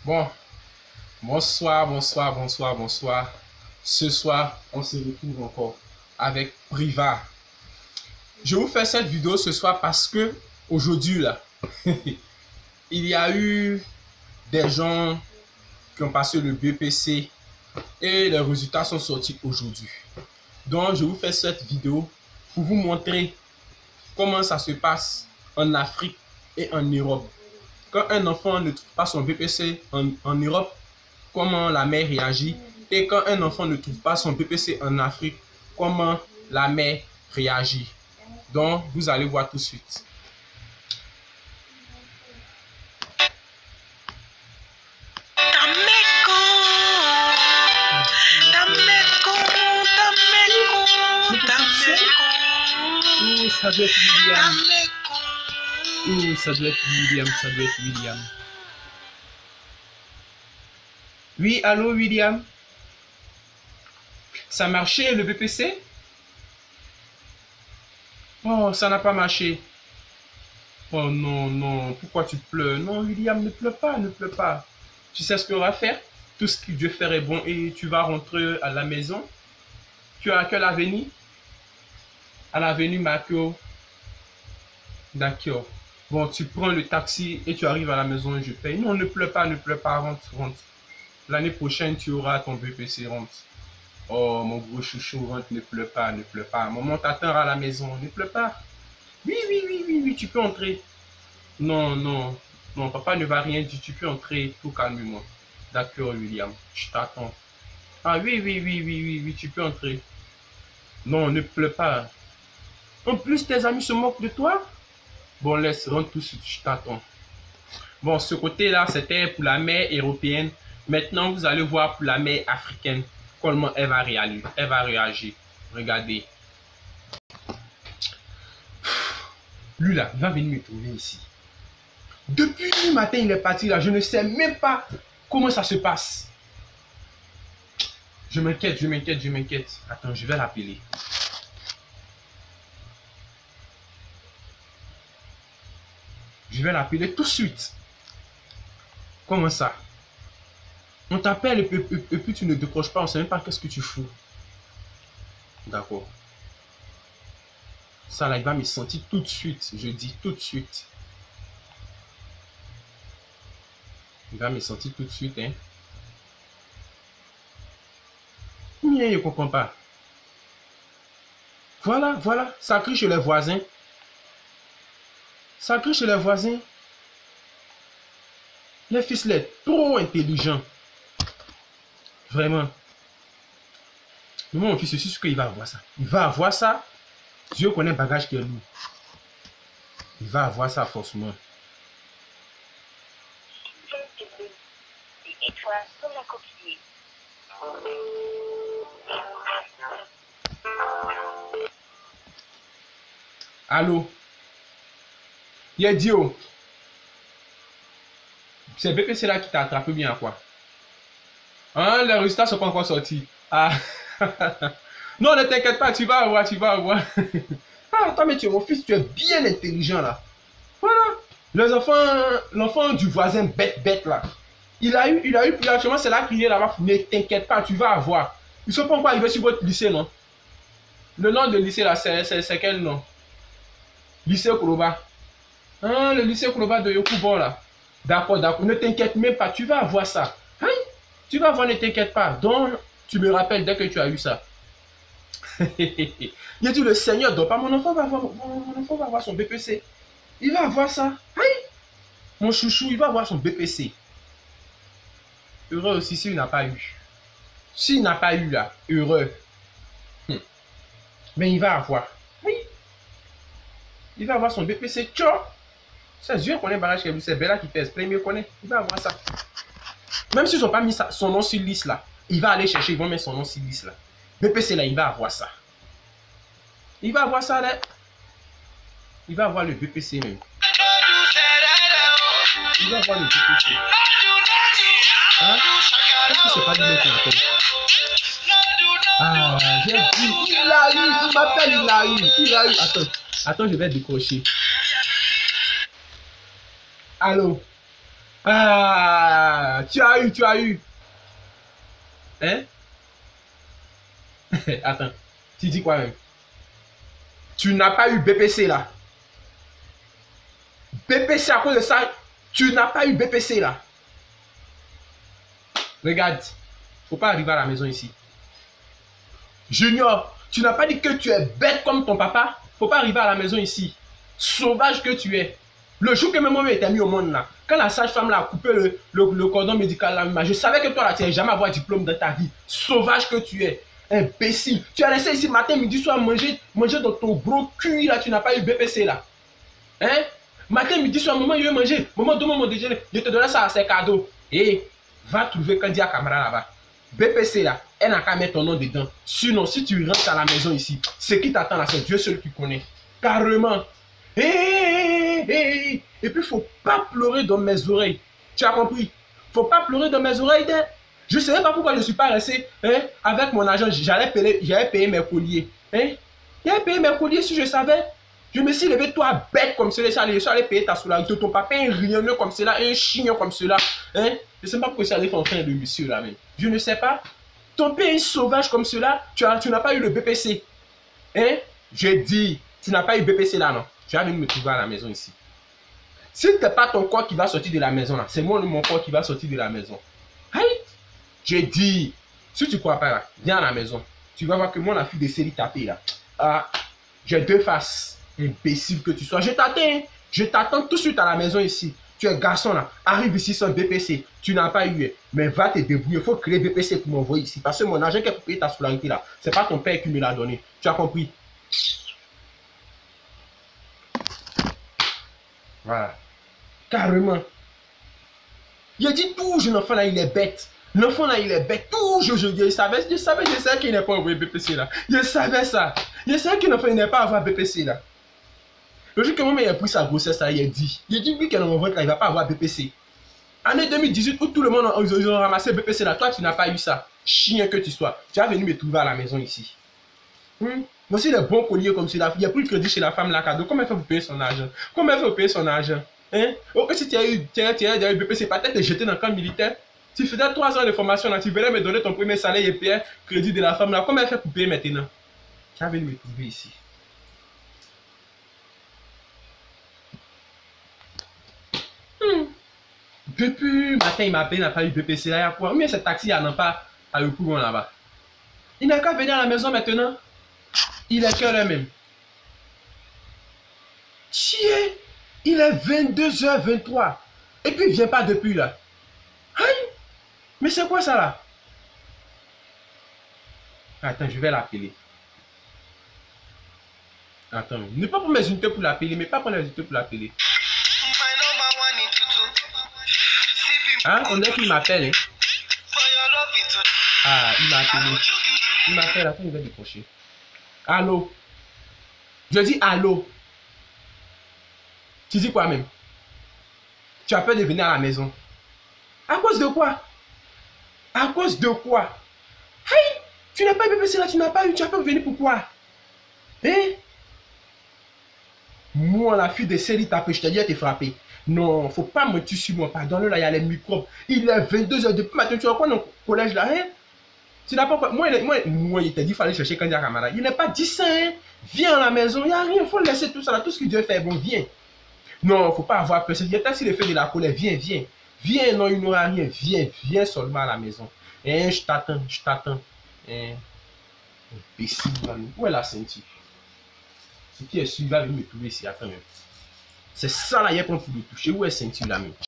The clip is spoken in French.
Bon, bonsoir. Ce soir, on se retrouve encore avec Priva. Je vous fais cette vidéo ce soir parce que aujourd'hui, là, il y a eu des gens qui ont passé le BPC et les résultats sont sortis aujourd'hui. Donc, je vous fais cette vidéo pour vous montrer comment ça se passe en Afrique et en Europe. Quand un enfant ne trouve pas son BPC en Europe, comment la mère réagit, et quand un enfant ne trouve pas son BPC en Afrique, comment la mère réagit. Donc, vous allez voir tout de suite. Ça doit être William. Ça doit être William. Oui, allô William? Ça a marché le BPC? Oh, ça n'a pas marché. Oh non, pourquoi tu pleures? Non, William, ne pleure pas. Tu sais ce qu'on va faire? Tout ce que Dieu fait est bon et tu vas rentrer à la maison. Tu as à quelle avenue? À l'avenue Marco. D'accord. Bon, tu prends le taxi et tu arrives à la maison et je paye. Non, ne pleure pas, rentre. L'année prochaine, tu auras ton BPC, rentre. Oh, mon gros chouchou, rentre, ne pleure pas. Maman t'attendra à la maison, ne pleure pas. Oui, tu peux entrer. Non, papa ne va rien dire, tu peux entrer tout calmement. D'accord, William, je t'attends. Ah oui, tu peux entrer. Non, ne pleure pas. En plus, tes amis se moquent de toi. Bon, laisse, rentre tout de suite, je t'attends. Bon, ce côté-là, c'était pour la mère européenne. Maintenant, vous allez voir pour la mère africaine comment elle va réagir. Regardez. Lui là, il va venir me trouver ici. Depuis le matin, il est parti là. Je ne sais même pas comment ça se passe. Je m'inquiète. Attends, je vais l'appeler. Je vais l'appeler tout de suite. Comment ça? On t'appelle et puis tu ne décroches pas. On ne sait même pas qu'est-ce que tu fous. D'accord. Ça là, il va me sentir tout de suite. Je dis tout de suite. Il va me sentir tout de suite, hein. Mais il ne comprend pas. Voilà. Ça crie chez les voisins. Les fils là, trop intelligents. Vraiment. Mais mon fils, je suis sûr qu'il va avoir ça. Dieu connaît le bagage qui est lourd. Il va avoir ça forcément. Allô? Dio. C'est BPC là qui t'a attrapé bien à quoi? Hein, les résultats sont pas encore sortis. Ah. Non, ne t'inquiète pas, tu vas avoir. Ah, toi, mais tu es mon fils, tu es bien intelligent là. Voilà. L'enfant du voisin bête là. Il a eu, puis actuellement, c'est là crié là-bas. Ne t'inquiète pas, tu vas avoir. Ils sont pas encore arrivés sur votre lycée, non? Le nom de lycée là, c'est quel nom? Lycée Koloba. Hein, le lycée Koloba de Yokubon là. D'accord. Ne t'inquiète même pas, tu vas avoir ça. Hein? Tu vas avoir, ne t'inquiète pas. Donc, tu me rappelles dès que tu as eu ça. Il a dit, le Seigneur dort pas. Mon enfant va avoir son BPC. Il va avoir ça. Hein? Mon chouchou, il va avoir son BPC. Heureux aussi s'il n'a pas eu. S'il n'a pas eu là, heureux. Mais il va avoir. Oui. Il va avoir son BPC. Tchao. C'est Dieu connaît barrage que c'est Bella qui fait exprès, mais il connaît. Il va avoir ça. Même s'ils n'ont pas mis son nom sur liste là, il va aller chercher, ils vont mettre son nom sur liste là. BPC là, il va avoir ça. Il va avoir ça là. Il va avoir le BPC même. Il va avoir le BPC. Hein? Qu'est-ce que c'est pas lui qui appelle? Ah, j'ai dit, il a eu, il m'appelle, il a eu. Attends, je vais décrocher. Allô? Ah, Tu as eu, tu as eu. Hein? Attends, tu dis quoi même? Tu n'as pas eu BPC là. BPC à cause de ça, tu n'as pas eu BPC là. Regarde, faut pas arriver à la maison ici. Junior, tu n'as pas dit que tu es bête comme ton papa. Faut pas arriver à la maison ici. Sauvage que tu es. Le jour que maman était mis au monde là, quand la sage-femme a coupé le cordon médical là, je savais que toi là, tu n'allais jamais avoir diplôme dans ta vie. Sauvage que tu es. Imbécile. Tu as laissé ici matin, midi, soir manger dans ton gros cul là, tu n'as pas eu BPC là. Hein? Matin, midi, soir, maman, il veut manger. Maman, donne-moi mon déjeuner. Je te donne ça à ses cadeaux. Et va trouver Candia Camara là-bas. BPC là, elle n'a qu'à mettre ton nom dedans. Sinon, si tu rentres à la maison ici, ce qui t'attend là, c'est Dieu seul qui connaît. Carrément. Et puis, il ne faut pas pleurer dans mes oreilles. Tu as compris? Il ne faut pas pleurer dans mes oreilles. Je ne sais pas pourquoi je ne suis pas resté avec mon argent. J'allais payer mes colliers. J'allais payer mes colliers si je savais. Je me suis levé, toi, bête comme cela. Je suis allé payer ta scolarité. Ton papa est un rionneux comme cela, un chien comme cela. Je ne sais pas pourquoi tu allé faire de monsieur là même. Je ne sais pas. Ton père est sauvage comme cela. Tu n'as pas eu le BPC. J'ai dit, tu n'as pas eu BPC là, non. Tu vas venir me trouver à la maison ici. Si ce n'est pas ton corps qui va sortir de la maison là, c'est moi mon corps qui va sortir de la maison. Hey! J'ai dit, si tu ne crois pas là, viens à la maison. Tu vas voir que moi, la fille de série tapée là. Ah, j'ai deux faces. Imbécile que tu sois. Je t'attends. Je t'attends tout de suite à la maison ici. Tu es garçon là. Arrive ici sans BPC. Tu n'as pas eu. Mais va te débrouiller. Il faut créer BPC pour m'envoyer ici. Parce que mon argent qui a payé ta scolarité là, c'est pas ton père qui me l'a donné. Tu as compris? Voilà. Carrément. Il a dit tout, l'enfant là, il est bête. L'enfant là, il est bête. Tout, je savais qu'il n'est pas envoyé BPC là. Je savais ça. Je savais qu'il n'est pas avoir BPC là. Le jour que maman a pris sa grossesse, il a dit lui qu'elle envoie là, il ne va pas avoir BPC. Année 2018 où tout le monde ils ont ramassé BPC là, toi tu n'as pas eu ça. Chien que tu sois. Tu vas venir me trouver à la maison ici. Voici les bons colliers comme cela. Il n'y a plus de crédit chez la femme là, cadeau. Comment elle fait pour payer son argent? Comment elle fait pour payer son argent? Ok, si tu as eu BPC, peut-être te jeter dans le camp militaire. Tu faisais 3 ans de formation là, tu venais me donner ton premier salaire et payer crédit de la femme là. Comment elle fait pour payer maintenant? Tu vas venir me trouver ici. Depuis matin, il m'appelle, il n'a pas eu BPC là, il y a quoi? Mais ce taxi, il n'a pas à le courant là-bas. Il n'a qu'à venir à la maison maintenant. Il est quelle heure même? Tiens, il est 22h23. Et puis il ne vient pas depuis là. Aïe! Mais c'est quoi ça là? Attends, je vais l'appeler. Attends, ne pas prendre mes unités pour l'appeler, mais pas prendre les unités pour l'appeler. Hein? On est qu'il m'appelle, Ah, il m'a appelé. Il m'appelle, attends, il va décrocher. Allô? Je dis allô. Tu dis quoi même? Tu as peur de venir à la maison. À cause de quoi? À cause de quoi? Hey! Tu n'as pas eu BPC là, tu n'as pas eu, tu as peur de venir pourquoi? Moi, la fille de série tapée, je t'ai dit, elle t'est frappée. Non, faut pas me tuer sur moi. Pardonne-le, là, il y a les microbes. Il est 22h depuis matin. Tu vois quoi dans le collège là, Tu n'as pas. Moi, il t'a dit qu'il fallait chercher Candia Camara. Il n'est pas dit ça, Viens à la maison, il n'y a rien. Il faut laisser tout ça là. Tout ce que Dieu fait, bon, viens. Non, faut pas avoir peur. Il y a peut-être le fait de la colère. Viens, viens. Viens, non, il n'aura rien. Viens, viens seulement à la maison. Je t'attends, je t'attends. Imbécile, où est la ceinture? Ce qui est sûr, il va venir me trouver ici. Attends même. C'est ça là, il y a pour le toucher. Où est la ceinture là même?